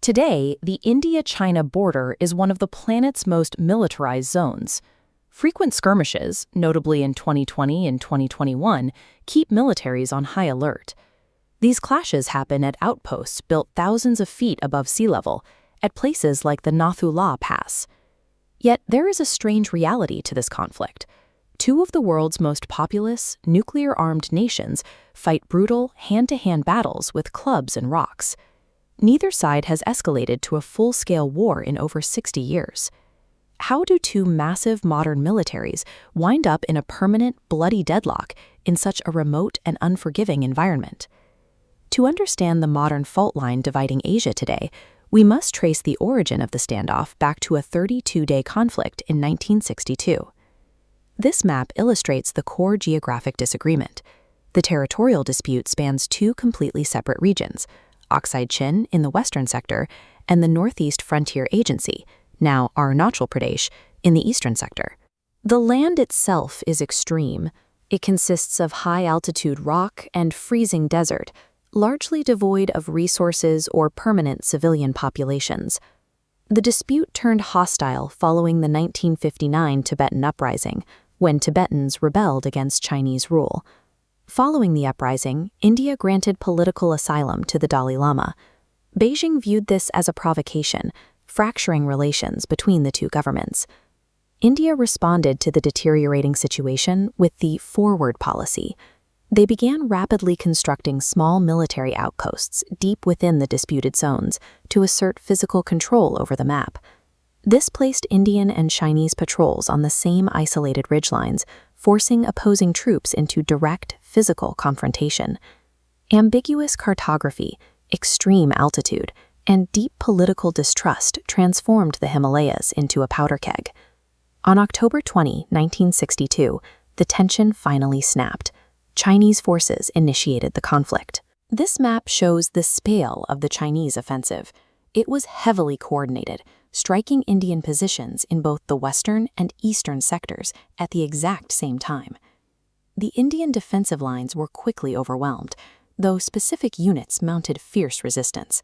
Today, the India-China border is one of the planet's most militarized zones. Frequent skirmishes, notably in 2020 and 2021, keep militaries on high alert. These clashes happen at outposts built thousands of feet above sea level, at places like the Nathula Pass. Yet there is a strange reality to this conflict. Two of the world's most populous, nuclear-armed nations fight brutal, hand-to-hand battles with clubs and rocks. Neither side has escalated to a full-scale war in over 60 years. How do two massive modern militaries wind up in a permanent, bloody deadlock in such a remote and unforgiving environment? To understand the modern fault line dividing Asia today, we must trace the origin of the standoff back to a 32-day conflict in 1962. This map illustrates the core geographic disagreement. The territorial dispute spans two completely separate regions, Aksai Chin in the western sector and the Northeast Frontier Agency, now Arunachal Pradesh, in the eastern sector. The land itself is extreme. It consists of high-altitude rock and freezing desert, largely devoid of resources or permanent civilian populations. The dispute turned hostile following the 1959 Tibetan uprising, when Tibetans rebelled against Chinese rule. Following the uprising, India granted political asylum to the Dalai Lama. Beijing viewed this as a provocation, fracturing relations between the two governments. India responded to the deteriorating situation with the forward policy. They began rapidly constructing small military outposts deep within the disputed zones to assert physical control over the map. This placed Indian and Chinese patrols on the same isolated ridgelines, forcing opposing troops into direct physical confrontation. Ambiguous cartography, extreme altitude, and deep political distrust transformed the Himalayas into a powder keg. On October 20, 1962, the tension finally snapped. Chinese forces initiated the conflict. This map shows the scale of the Chinese offensive. It was heavily coordinated, striking Indian positions in both the western and eastern sectors at the exact same time. The Indian defensive lines were quickly overwhelmed, though specific units mounted fierce resistance.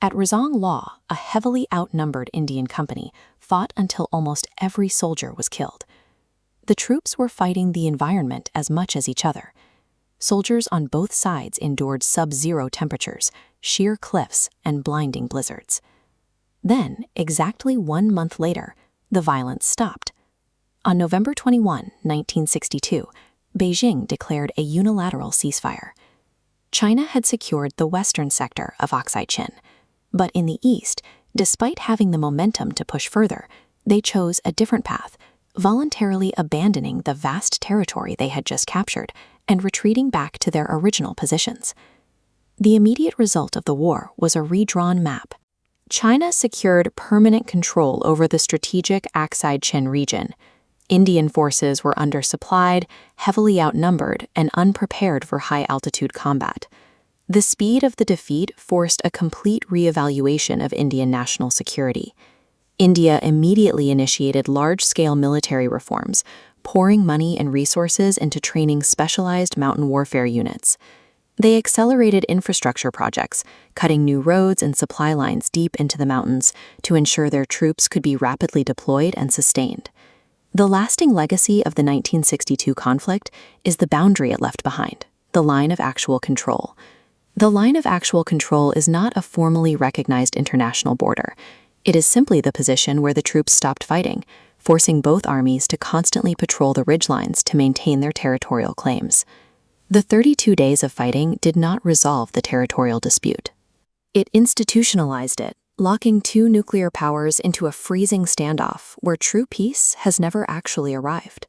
At Rezang Law, a heavily outnumbered Indian company fought until almost every soldier was killed. The troops were fighting the environment as much as each other. Soldiers on both sides endured sub-zero temperatures, sheer cliffs, and blinding blizzards. Then, exactly 1 month later, the violence stopped. On November 21, 1962, Beijing declared a unilateral ceasefire. China had secured the western sector of Aksai Chin, but in the east, despite having the momentum to push further, they chose a different path, voluntarily abandoning the vast territory they had just captured and retreating back to their original positions. The immediate result of the war was a redrawn map. China secured permanent control over the strategic Aksai Chin region. Indian forces were undersupplied, heavily outnumbered, and unprepared for high-altitude combat. The speed of the defeat forced a complete reevaluation of Indian national security. India immediately initiated large-scale military reforms, pouring money and resources into training specialized mountain warfare units. They accelerated infrastructure projects, cutting new roads and supply lines deep into the mountains to ensure their troops could be rapidly deployed and sustained. The lasting legacy of the 1962 conflict is the boundary it left behind, the line of actual control. The line of actual control is not a formally recognized international border. It is simply the position where the troops stopped fighting, forcing both armies to constantly patrol the ridgelines to maintain their territorial claims. The 32 days of fighting did not resolve the territorial dispute. It institutionalized it, locking two nuclear powers into a freezing standoff where true peace has never actually arrived.